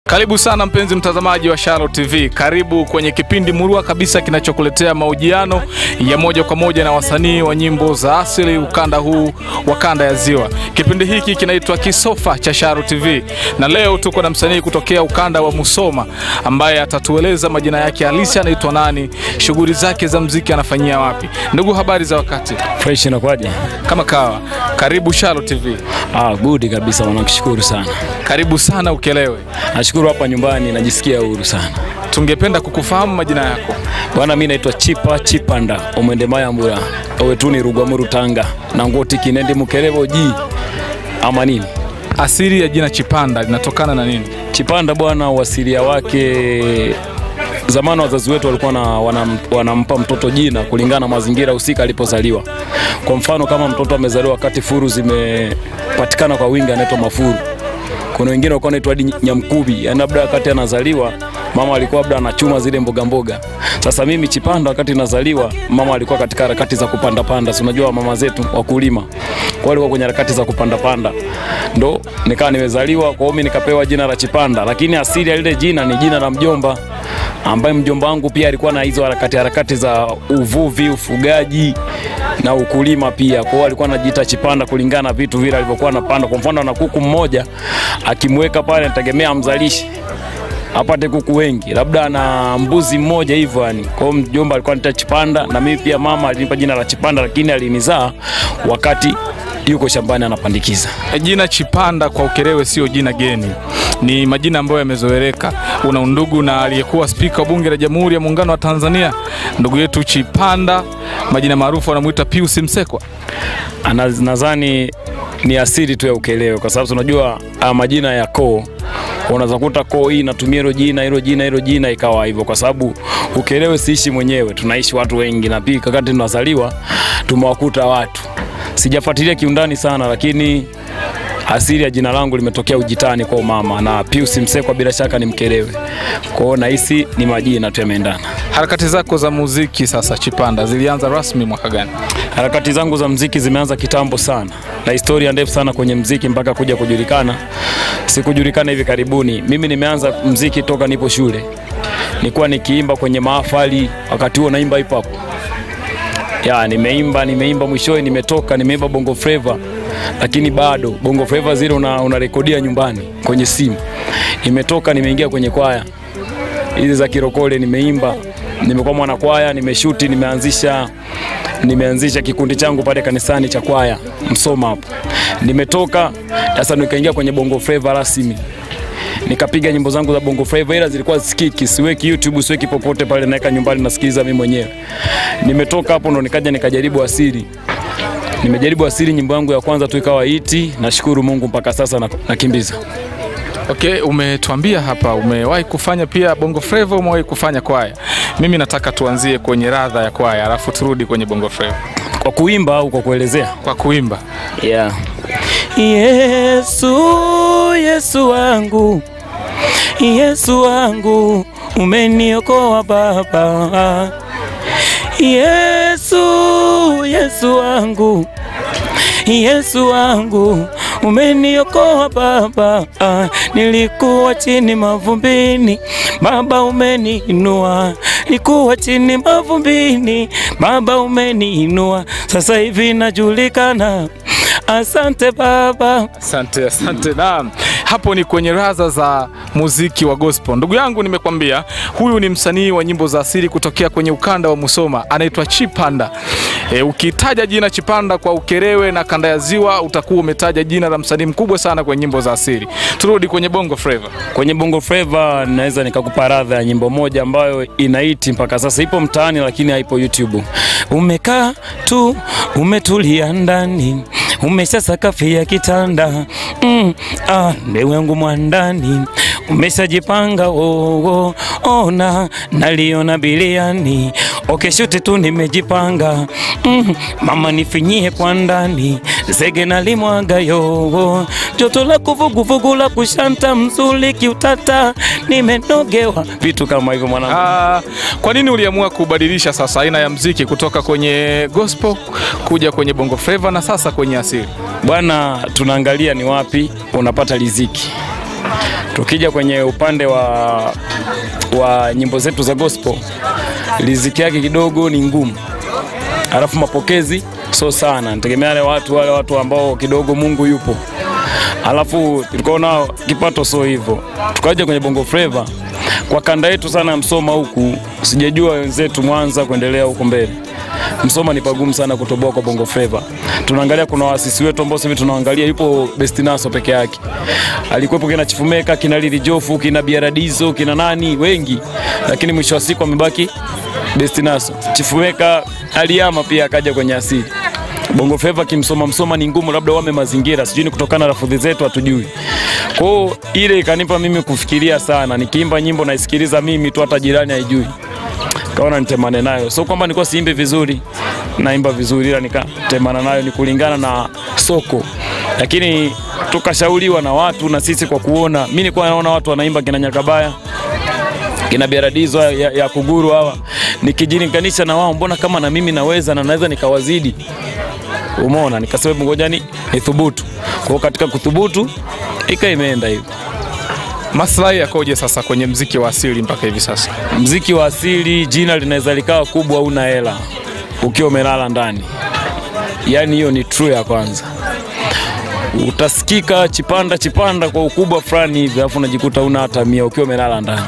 Karibu sana mpenzi mtazamaji wa Shalo TV. Karibu kwenye kipindi murua kabisa kinachokuletea mahojiano ya moja kwa moja na wasanii wa nyimbo za asili ukanda huu wa kanda ya Ziwa. Kipindi hiki kinaitwa Kisofa cha Shalo TV. Na leo tuko na msanii kutokea ukanda wa Musoma ambaye atatueleza majina yake halisi, anaitwa nani, shughuli zake za muziki anafanyia wapi. Ndugu, habari za wakati? Fresh na kwaje? Kama kawa. Karibu Shalo TV. Good kabisa, nakushukuru sana. Karibu sana Ukelewe. Nashukuru hapa nyumbani, najisikia huru sana. Tungependa kukufahamu majina yako. Bwana, mimi naitwa Chipanda Omwende Mayambura Owetuni Rugwamuru Tanga na ngoti Kinendi Mukerevo G ama nini. Asili ya jina Chipanda linatokana na nini? Chipanda bwana, uasilia wake zamani wazazi wetu walikuwa wanampa mtoto jina kulingana na mazingira husika alipozaliwa. Kwa mfano kama mtoto amezaliwa wakati furu zimepatikana kwa wingi anaitwa mafuru. Kuna wengine walikuwa wanaitwa hadi nyamkubi, yani labda wakati anazaliwa mama alikuwa labda anachuma zile mboga. Sasa mimi Chipanda wakati nazaliwa mama alikuwa katika harakati za kupanda. Si unajua mama zetu wakulima. Kwa walikuwa kwenye harakati za kupanda. Ndo nikawa nimezaliwa, kwa hiyo mimi nikapewa jina la Chipanda, lakini asili ya lile jina ni jina la mjomba, ambaye mjomba wangu pia alikuwa na hizo harakati za uvuvi, ufugaji na ukulima pia. Kwa hiyo alikuwa anajiita Chipanda kulingana na vitu vile alivyokuwa anapanda. Kwa mfano ana kuku mmoja, akimweka pale anategemea amzalishi apate kuku wengi, labda ana mbuzi mmoja hivyo yani. Kwa hiyo mjomba alikuwa anaita Chipanda, na mimi pia mama alinipa jina la Chipanda, lakini alinizaa wakati yuko shambani anapandikiza. Jina Chipanda kwa Ukerewe sio jina geni. Ni majina ambayo yamezoeleka. Una undugu na aliyekuwa spika wa bunge la Jamhuri ya Muungano wa Tanzania, ndugu yetu Chipanda, majina maarufu anamuita Pius Msekwa. Nadhani ni asili tu ya Ukerewe, kwa sababu tunajua majina ya koo, unaweza kukuta koo hii inatumia hilo jina ikawa hivyo, kwa sababu Ukerewe siishi mwenyewe, tunaishi watu wengi, na pia wakati tunazaliwa tumewakuta watu. Sijafuatilia kiundani sana, lakini asili ya jina langu limetokea Ujitani kwa mama, na Pius Msekwa bila shaka ni Mkerewe. Kwa hiyo nahisi ni majina tu yameendana. Harakati zako za muziki sasa Chipanda zilianza rasmi mwaka gani? Harakati zangu za muziki zimeanza kitambo sana, na historia ndefu sana kwenye muziki mpaka kuja kujulikana. Sikujulikana hivi karibuni. Mimi nimeanza muziki toka nipo shule. Nilikuwa nikiimba kwenye mahafali, wakati huo naimba hip hop. Nimeimba mwishowe nimeimba Bongo Flava, lakini bado Bongo Flava zile unarekodia nyumbani kwenye simu. Nimetoka nimeingia kwenye kwaya hizi za kirokole, nimeimba, nimekuwa mwana kwaya, nimeshuti, nimeanzisha kikundi changu pale kanisani cha kwaya Msoma hapo. Nimetoka sasa nikaingia kwenye Bongo Flava rasmi. Nikapiga nyimbo zangu za Bongo Flava, ila zilikuwa sikiki, siweki YouTube, siweki popote pale, naeka nyumbani nasikiliza mimi mwenyewe. Nimetoka hapo ndo nikajaribu asili. Nimejaribu asili, nyimbo yangu ya kwanza tu ikawa hiti, nashukuru Mungu mpaka sasa nakimbiza. Okay, umetuambia hapa umewahi kufanya pia Bongo Flava, umewahi kufanya kwaya. Mimi nataka tuanzie kwenye radha ya kwaya, alafu turudi kwenye Bongo Flava. Kwa kuimba au kwa kuelezea? Kwa kuimba. Yeah. Yesu wangu, Yesu wangu, umeniokoa Baba. Yesu wangu, Yesu wangu, umeniokoa Baba. Nilikuwa chini mavumbini, Baba umeniinua. Nilikuwa chini mavumbini, Baba umeniinua. Sasa hivi najulikana. Asante Baba. Asante. Naam. Hapo ni kwenye raza za muziki wa gospel. Ndugu yangu, nimekwambia huyu ni msanii wa nyimbo za asili kutokea kwenye ukanda wa Musoma, anaitwa Chipanda. Ukitaja jina Chipanda kwa Ukerewe na kanda ya Ziwa utakuwa umetaja jina la msanii mkubwa sana kwenye nyimbo za asili. Turudi kwenye Bongo Flava. Kwenye Bongo Flava naweza nikakupa radha ya nyimbo moja ambayo inaiti mpaka sasa ipo mtaani lakini haipo YouTube. Umekaa tu umetulia ndani, umeshasakafia kitanda, ndewe yangu mwandani, umeshajipanga ona naliona biliani, shuti tu nimejipanga, mama nifinyie kwa ndani, zege nalimwaga joto la kuvuguvugu la kushanta mzuli kiutata, nimenogewa, vitu kama hivyo mwanangu. Kwa nini uliamua kubadilisha sasa aina ya muziki kutoka kwenye gospel kuja kwenye Bongo Flava na sasa kwenye asili? Bwana, tunaangalia ni wapi unapata riziki. Tukija kwenye upande wa nyimbo zetu za gospel, riziki yake kidogo ni ngumu, alafu mapokezi so sana, nategemea wale watu ambao kidogo Mungu yupo, alafu tukaona kipato so hivyo. Tukaja kwenye Bongo Flava, kwa kanda yetu sana Msoma huku, sijajua wenzetu Mwanza kuendelea huko mbele. Msoma ni pagumu sana kutoboa kwa Bongo Flava. Tunaangalia kuna waasisi wetu ambao sisi tunaangalia, yupo Best Naso peke yake. Alikuwepo kina Chifumeka, kina Lili Jofu, kina Biaradizo, kina nani wengi, lakini mwisho wa siku amebaki Best Naso. Chifumeka aliama pia akaja kwenye asili. Bongo Flava Msoma ni ngumu, labda wame mazingira, sijui ni kutokana na lafudhi zetu hatujui. Kwa hiyo ile ikanipa mimi kufikiria sana, nikiimba nyimbo naisikiliza mimi tu, hata jirani haijui. Kaona nitemane nayo. So kwamba nilikuwa siimbe vizuri, naimba vizuri, ila nikatemana nayo, ni kulingana na soko. Lakini tukashauriwa na watu na sisi, kwa kuona mimi nilikuwa naona watu wanaimba kina Nyakabaya, kina Biaradizo ya Kuguru hawa, nikijilinganisha na wao, mbona kama na mimi naweza nikawazidi. Umeona, nikasema ngoja nithubutu. Kwa katika kuthubutu imeenda hivyo. Maslahi yakoje sasa kwenye muziki wa asili mpaka hivi sasa? Muziki wa asili jina linaweza likawa kubwa, una hela ukiwa umelala ndani. Yaani hiyo ni true ya kwanza. Utasikika chipanda kwa ukubwa fulani hivi, alafu unajikuta una hata 100 ukiwa umelala ndani.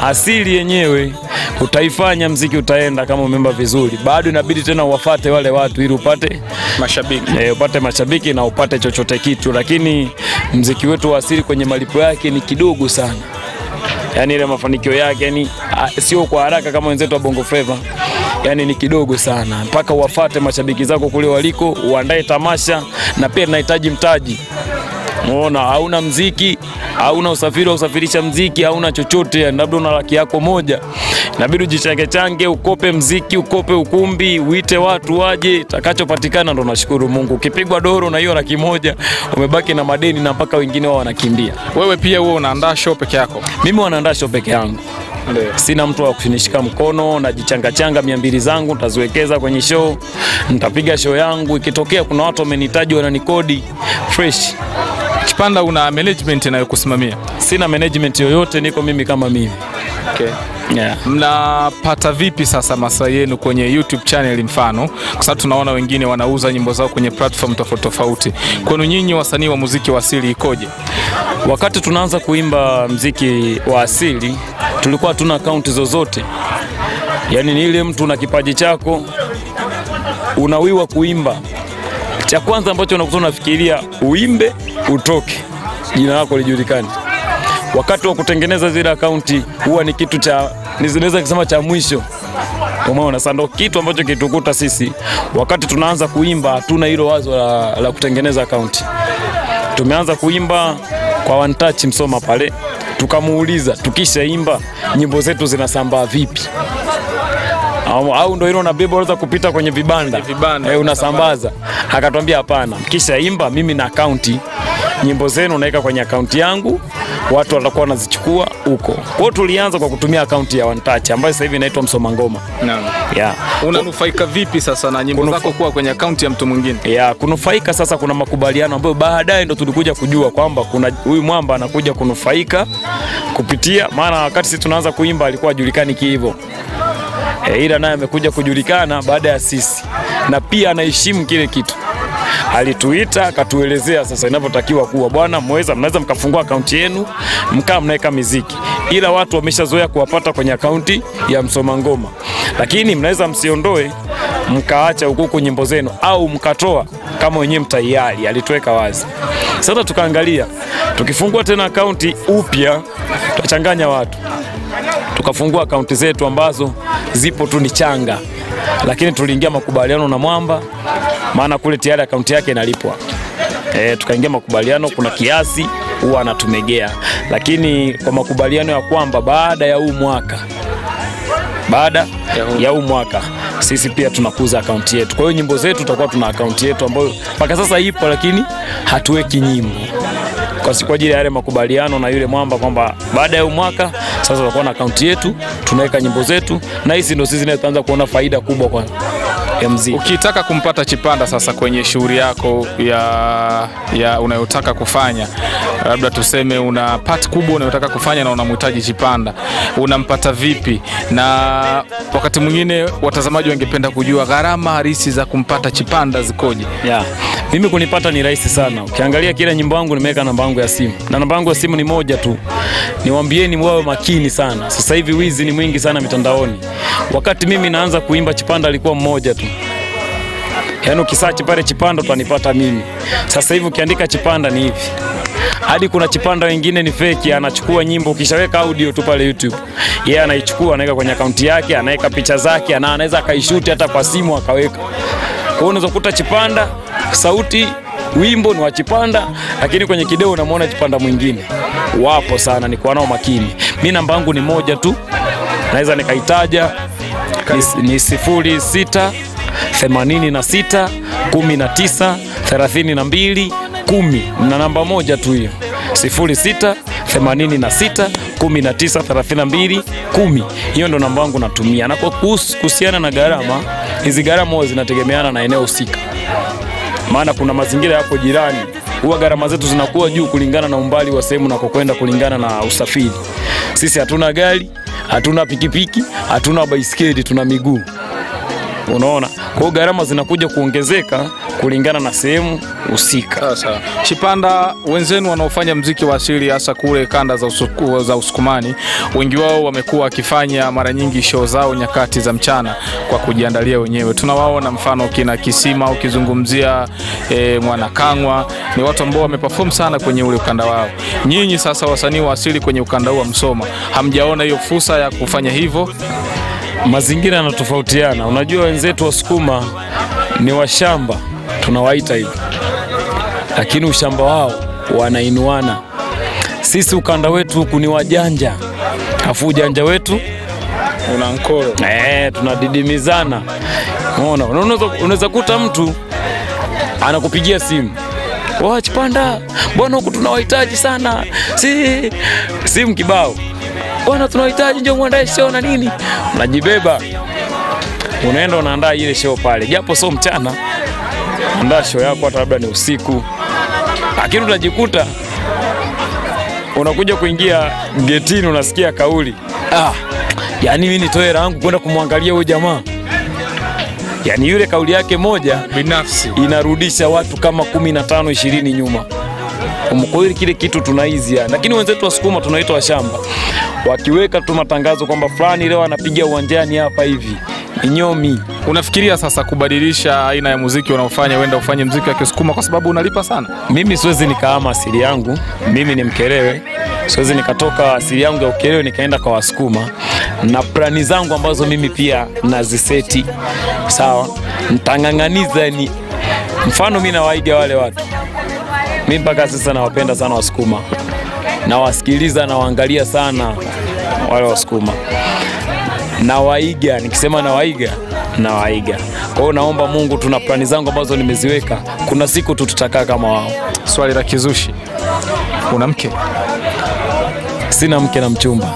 Asili yenyewe utaifanya muziki utaenda kama umeimba vizuri. Bado inabidi tena uwafuate wale watu ili upate mashabiki. Upate mashabiki na upate chochote kitu, lakini muziki wetu wa asili kwenye malipo yake ni kidogo sana. Yaani ile mafanikio yake yani sio kwa haraka kama wenzetu wa Bongo Flava. Yaani ni kidogo sana. Mpaka uwafuate mashabiki zako kule waliko, uandae tamasha, na pia tunahitaji mtaji. Unaona, hauna muziki, hauna usafiri wa usafirisha muziki, hauna chochote, labda una laki yako moja. Inabidi ujichange, ukope muziki, ukope ukumbi, uite watu waje, takachopatikana ndo nashukuru Mungu. Ukipigwa doro na hiyo laki moja, umebaki na madeni na mpaka wengine wao wanakimbia. Wewe pia wewe unaandaa show peke yako? Mimi wanaandaa show peke yangu. Sina mtu wa kunishika mkono, najichanga 200 zangu nitaziwekeza kwenye show, nitapiga show yangu. Ikitokea kuna watu wamenihitaji wananikodi fresh. Chipanda, una management inayokusimamia? Sina management yoyote, niko mimi kama mimi. Okay. Yeah. Mnapata vipi sasa maslahi yenu kwenye YouTube channel mfano? Kwa sababu tunaona wengine wanauza nyimbo zao kwenye platform tofauti. Kwenu nyinyi wasanii wa muziki wa asili ikoje? Wakati tunaanza kuimba muziki wa asili, tulikuwa hatuna account zozote. Yaani ni ile mtu na kipaji chako unawiwa kuimba. Cha kwanza ambacho unafikiria uimbe utoke, jina lako lijulikane. Wakati wa kutengeneza zile akaunti huwa ni kitu cha nizinaweza kusema cha mwisho. Umeona, sasa ndio kitu ambacho kitukuta sisi. Wakati tunaanza kuimba hatuna hilo wazo la kutengeneza akaunti. Tumeanza kuimba kwa One Touch Msoma pale, tukamuuliza tukishaimba nyimbo zetu zinasambaa vipi? Au ndio hilo na bebo unaweza kupita kwenye vibanda unasambaza. Akatuambia hapana, mkishaimba mimi na akaunti, nyimbo zenu naweka kwenye akaunti yangu, watu watakuwa wanazichukua huko. Kwa hiyo tulianza kwa kutumia akaunti ya One Touch ambayo sasa hivi inaitwa Msoma Ngoma. Naam. Yeah. Unanufaika vipi sasa na nyimbo zako kuwa kwenye akaunti ya mtu mwingine? Yeah, kunufaika sasa kuna makubaliano ambayo baadaye ndo tulikuja kujua kwamba kuna huyu mwamba anakuja kunufaika kupitia, maana wakati sisi tunaanza kuimba alikuwa hajulikani hivyo. Ila naye amekuja kujulikana baada ya sisi, na pia anaheshimu kile kitu. Alituita akatuelezea sasa inavyotakiwa kuwa, bwana mnaweza mkafungua akaunti yenu mkaa mnaweka muziki, ila watu wameshazoea kuwapata kwenye akaunti ya Msoma Ngoma, lakini mnaweza msiondoe mkaacha huko nyimbo zenu au mkatoa kama wenyewe mtayari. Alituweka wazi. Sasa tukaangalia tukifungua tena akaunti upya tutachanganya watu. Tukafungua akaunti zetu ambazo zipo tu ni changa, lakini tuliingia makubaliano na mwamba, maana kule tayari akaunti yake inalipwa. Tukaingia makubaliano, kuna kiasi huwa anatumegea, lakini kwa makubaliano ya kwamba baada ya huu mwaka sisi pia tunakuza akaunti yetu. Kwa hiyo nyimbo zetu tutakuwa tuna akaunti yetu ambayo mpaka sasa ipo, lakini hatuweki nyimbo kwa ajili ya yale makubaliano na yule mwamba kwamba baada ya mwaka sasa tutakuwa na akaunti yetu, tunaweka nyimbo zetu, na hizi ndio sisi tunaanza kuona faida kubwa ya muziki. Ukitaka kumpata Chipanda sasa kwenye shughuli yako ya unayotaka kufanya, labda tuseme una part kubwa unayotaka kufanya na unamhitaji Chipanda, unampata vipi? Na wakati mwingine watazamaji wangependa kujua gharama halisi za kumpata Chipanda zikoje? Mimi kunipata ni rahisi sana. Ukiangalia kila nyimbo yangu nimeweka namba yangu ya simu. Na namba yangu ya simu ni moja tu. Niwaambieni wawe makini sana. Sasa hivi wizi ni mwingi sana mitandaoni. Wakati mimi naanza kuimba Chipanda alikuwa mmoja tu. Yaani ukisearch pale Chipanda utanipata mimi. Sasa hivi ukiandika Chipanda ni hivi. Hadi kuna Chipanda wengine ni fake, anachukua nyimbo ukishaweka audio tu pale YouTube. Yeye anaichukua anaweka kwenye akaunti yake, anaweka picha zake, anaweza akaishoot hata kwa simu akaweka. Kwa hiyo unaweza kukuta Chipanda sauti wimbo ni wa Chipanda, lakini kwenye kideo unamwona Chipanda mwingine. Wapo sana, niko nao makini. Mimi namba yangu ni moja tu. Naweza nikaitaja ni 06 86 19 32 10. Na namba moja tu hiyo. 06 86 19 32 10. Hiyo ndo namba yangu natumia. Na kwa kuhusiana na gharama, hizi gharama zinategemeana na eneo husika. Maana kuna mazingira yako jirani, huwa gharama zetu zinakuwa juu kulingana na umbali wa sehemu na kwenda, kulingana na usafiri. Sisi hatuna gari, hatuna pikipiki, hatuna baisikeli, tuna miguu. Unaona? Kwa hiyo gharama zinakuja kuongezeka kulingana na sehemu husika. Sasa Chipanda, wenzenu wanaofanya muziki wa asili hasa kule kanda za Usukumani, wengi wao wamekuwa wakifanya mara nyingi show zao nyakati za mchana kwa kujiandalia wenyewe. Tunawaona mfano kina Kisima, ukizungumzia Mwanakangwa, ni watu ambao wameperform sana kwenye ule ukanda wao. Nyinyi sasa wasanii wa asili kwenye ukanda wa Msoma, hamjaona hiyo fursa ya kufanya hivyo? Mazingira yanatofautiana. Unajua wenzetu wa Sukuma ni washamba, tunawaita hivyo. Lakini ushamba wao wanainuana. Sisi ukanda wetu huku ni wajanja. Afu ujanja wetu una nkoro. Tunadidimizana. Unaona, unaweza kuta mtu anakupigia simu. Chipanda, bwana huku tunawahitaji sana. Simu kibao. Bwana tunahitaji njoo muandae show na nini. Unajibeba. Unaenda unaandaa ile show pale. Japo sio mchana. Andaa show yako hata labda ni usiku. Lakini unajikuta unakuja kuingia getini unasikia kauli. Yaani mimi nitoe hela yangu kwenda kumwangalia huyo jamaa. Yaani yule kauli yake moja binafsi inarudisha watu kama 15 20 nyuma. Umkoili kile kitu tunaizia. Lakini wenzetu wa Sukuma tunaitwa shamba. Wakiweka tu matangazo kwamba fulani leo anapiga uwanjani hapa hivi, Nyomi. Unafikiria sasa kubadilisha aina ya muziki unaofanya, wenda ufanye muziki wa Kisukuma kwa sababu unalipa sana? Mimi siwezi nikahama asili yangu. Mimi ni Mkerewe. Siwezi nikatoka asili yangu ya Ukerewe nikaenda kwa Wasukuma. Na plani zangu ambazo mimi pia naziseti. Sawa? Nitang'ang'aniza ni mfano mimi nawaiga wale watu. Mimi mpaka sasa nawapenda sana Wasukuma. Na wasikiliza na waangalia sana wale Wasukuma. Na waiga, nikisema na waiga. Kwa hiyo naomba Mungu, tuna plani zangu ambazo nimeziweka, kuna siku tutakaa kama wao. Swali la kizushi. Una mke? Sina mke na mchumba.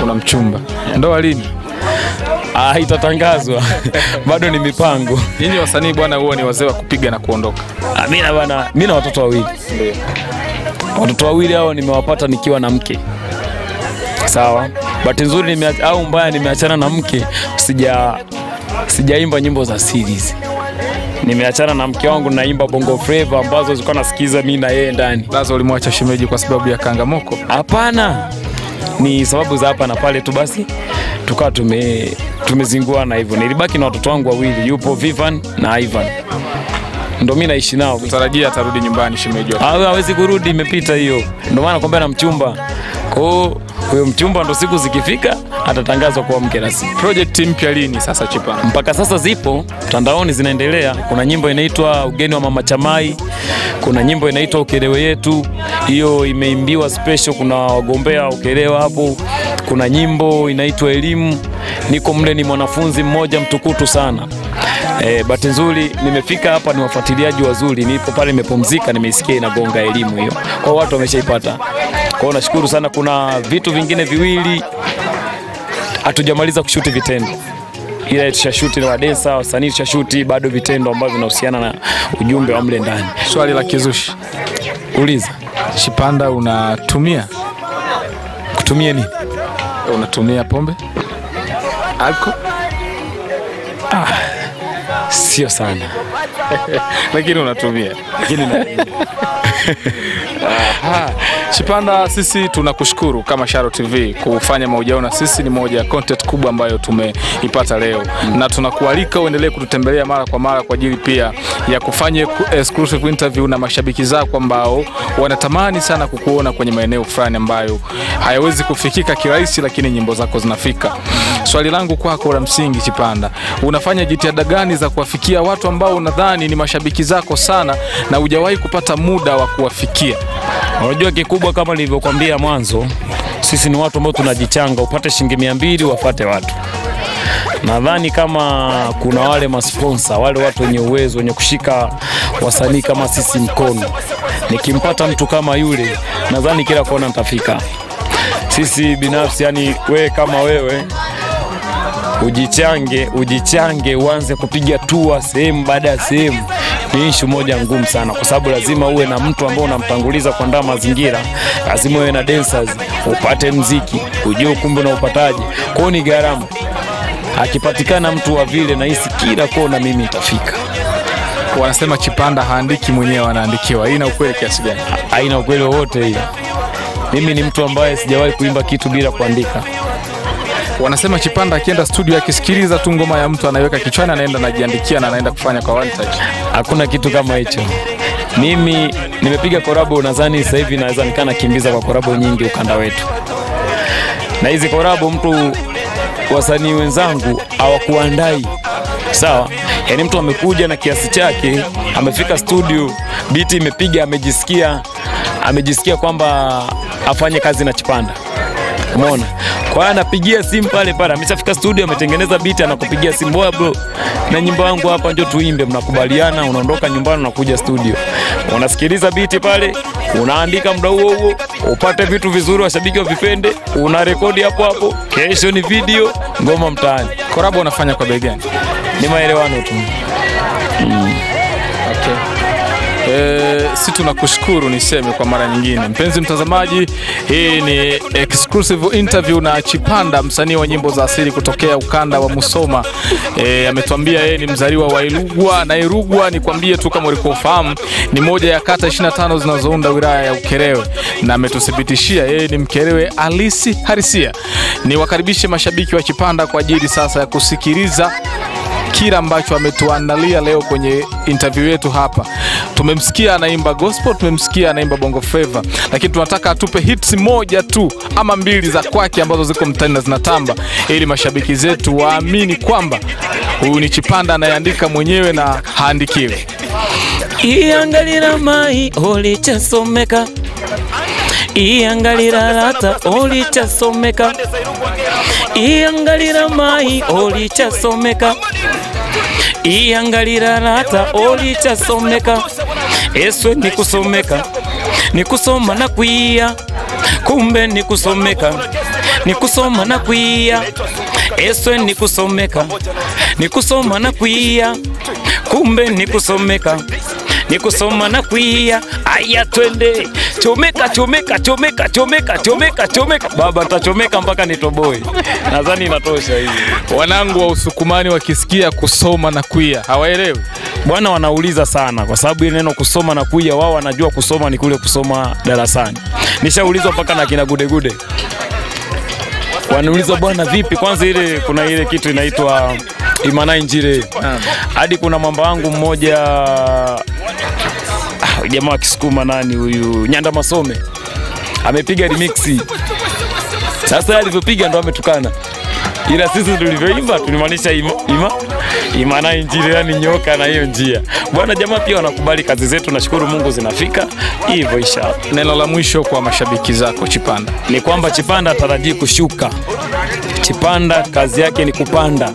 Una mchumba? Ndoa lini? Itatangazwa. Bado ni mipango. Nyinyi wasanii bwana huwa ni wazee wa kupiga na kuondoka. Mimi na watoto wawili. Ndio. Watoto wawili hao nimewapata nikiwa na mke. Sawa. Bahati nzuri au mbaya nimeachana na mke, sijaimba nyimbo za series. Nimeachana na mke wangu, naimba bongo flava ambazo zilikuwa nasikiza mimi na yeye ndani. Lazo ulimwacha shemeji kwa sababu ya kangamoko? Hapana. Ni sababu za hapa na pale tu basi. Tukawa tumezinguana hivyo. Nilibaki na watoto wangu wawili, yupo Vivan na Ivan. Ndio mimi naishi nao. Tutarajia atarudi nyumbani shemeji wako? Hawezi kurudi, imepita hiyo. Ndio maana nakwambia na mchumba. Huyo mchumba ndo siku zikifika atatangazwa kwa mke rasmi. Project mpya lini sasa Chipanda? Mpaka sasa zipo mtandaoni zinaendelea. Kuna nyimbo inaitwa Ugeni wa Mama Chamai. Kuna nyimbo inaitwa Ukerewe Yetu. Hiyo imeimbiwa special, kuna wagombea Ukerewe hapo. Kuna nyimbo inaitwa Elimu. Niko mle ni mwanafunzi mmoja mtukutu sana. Bahati nzuri nimefika hapa, ni wafuatiliaji wazuri. Nipo pale nimepumzika, nimeisikia inagonga Elimu hiyo. Kwa watu wameshaipata. Kwa hiyo nashukuru sana. Kuna vitu vingine viwili hatujamaliza kushuti vitendo. ila tushashuti na wadensa, wasanii tushashuti, bado vitendo ambavyo vinahusiana na ujumbe wa mle ndani. Swali la kizushi. Uliza. Chipanda unatumia? Kutumia nini? Unatumia pombe? Alcohol? Sio sana. Lakini unatumia. Chipanda, sisi tunakushukuru kama Shalo TV kufanya mahojiano na sisi. Ni moja ya content kubwa ambayo tumeipata leo, na tunakualika uendelee kututembelea mara kwa mara kwa ajili pia ya kufanya exclusive interview na mashabiki zako ambao wanatamani sana kukuona kwenye maeneo fulani ambayo hayawezi kufikika kirahisi, lakini nyimbo zako zinafika. Swali langu kwako la msingi, Chipanda, unafanya jitihada gani za kuwafikia watu ambao unadhani ni mashabiki zako sana na hujawahi kupata muda wa kuwafikia? Unajua kikubwa kama nilivyokuambia mwanzo, sisi ni watu ambao tunajichanga, upate shilingi 200 wafate watu. Nadhani kama kuna wale masponsa, wale watu wenye uwezo, wenye kushika wasanii kama sisi mkono, nikimpata mtu kama yule, nadhani kila kona nitafika. Sisi binafsi, yani wewe kama wewe ujichange uanze kupiga tour sehemu baada ya sehemu, ni issue moja ngumu sana, kwa sababu lazima uwe na mtu ambao unamtanguliza kuandaa mazingira, lazima uwe na dancers, upate mziki, ujue ukumbi na upataji. Kwa hiyo ni gharama. Akipatikana mtu wa vile, na hisi kila kona mimi nitafika. Wanasema Chipanda haandiki mwenyewe, anaandikiwa. Hii ina ukweli kiasi gani? Haina ukweli wote hiyo. Mimi ni mtu ambaye sijawahi kuimba kitu bila kuandika. Wanasema Chipanda akienda studio akisikiliza tu ngoma ya mtu anaiweka kichwani, anaenda anajiandikia na anaenda kufanya kwa one touch. Hakuna kitu kama hicho. Mimi nimepiga korabo, nadhani sasa hivi naweza nikana kimbiza kwa korabo nyingi ukanda wetu. Na hizi korabo mtu, wasanii wenzangu hawakuandai. Sawa? Yaani mtu amekuja na kiasi chake, amefika studio, beat imepiga, amejisikia kwamba afanye kazi na Chipanda. Umeona? Kwa hiyo anapigia simu pale, ameshafika studio, ametengeneza beat, anakupigia simu, "Boy bro, na nyimbo yangu hapa, njoo tuimbe." Mnakubaliana, unaondoka nyumbani, unakuja studio. Unasikiliza beat pale, unaandika muda huo, upate vitu vizuri washabiki wavipende, unarekodi hapo, kesho ni video, ngoma mtaani. Korabo unafanya kwa bei gani? Ni maelewano tu. Okay. Si tunakushukuru, niseme kwa mara nyingine. Mpenzi mtazamaji, hii ni exclusive interview na Chipanda, msanii wa nyimbo za asili kutokea ukanda wa Musoma. Ametuambia yeye ni mzaliwa wa Irugwa, na Irugwa nikwambie tu kama ulikuwa ufahamu, ni moja ya kata 25 zinazounda wilaya ya Ukerewe, na ametuthibitishia yeye ni Mkerewe halisia. Niwakaribishe mashabiki wa Chipanda kwa ajili sasa ya kusikiliza kila ambacho ametuandalia leo kwenye interview yetu hapa. Tumemsikia anaimba gospel, tumemsikia anaimba bongo flava, lakini tunataka atupe hits moja tu ama mbili za kwake ambazo ziko mtaani na zinatamba, ili mashabiki zetu waamini kwamba huyu ni Chipanda anayeandika mwenyewe na haandikiwi. Iangalira mai olichasomeka, iangalira lata olichasomeka, iangalira mai olichasomeka, iangalira lata olichasomeka. Eswe ni kusomeka, ni kusoma na kuia, kumbe ni kusomeka, ni kusoma na kuia. Eswe ni kusomeka, ni kusoma na kuia, kumbe ni kusomeka, ni kusoma na kuia. Aya twende, chomeka. Baba nitachomeka mpaka nitoboe. Nadhani inatosha hivi. Wanangu wa Usukumani wakisikia kusoma na kuia hawaelewi. Bwana wanauliza sana, kwa sababu ile neno kusoma na kuia, wao wanajua kusoma ni kule kusoma darasani. Nishaulizwa mpaka na kina gude. Wanauliza, bwana vipi? Kwanza ile kuna ile kitu inaitwa Imana Injire. Hadi kuna mwamba wangu mmoja, jamaa wa Kisukuma, nani huyu, Nyanda Masome, amepiga remix. Sasa alivyopiga ndo ametukana, ila sisi tulivyoimba tulimaanisha Imana Injire, yani nyoka na hiyo njia. Bwana jamaa pia wanakubali kazi zetu, nashukuru Mungu zinafika hivyo inshallah. Neno la mwisho kwa mashabiki zako Chipanda ni kwamba Chipanda atarajii kushuka. Chipanda kazi yake ni kupanda.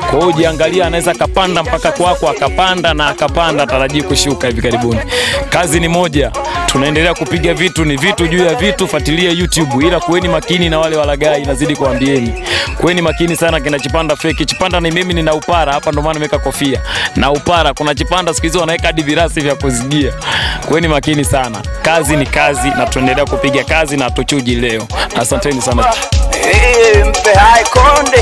Kwa hiyo jiangalia, anaweza kapanda mpaka kwako akapanda na akapanda, tarajii kushuka hivi karibuni. Kazi ni moja, tunaendelea kupiga vitu, ni vitu juu ya vitu. Fuatilia YouTube, ila kuweni makini na wale walagai, nazidi kuambieni. Kuweni makini sana kina Chipanda fake. Chipanda ni mimi, nina upara hapa, ndio maana nimeweka kofia na upara. Kuna Chipanda siku hizo wanaweka hadi virasi vya kuzigia. Kuweni makini sana. Kazi ni kazi na tunaendelea kupiga kazi na tuchuji leo. Asanteni sana. Mpe hai konde.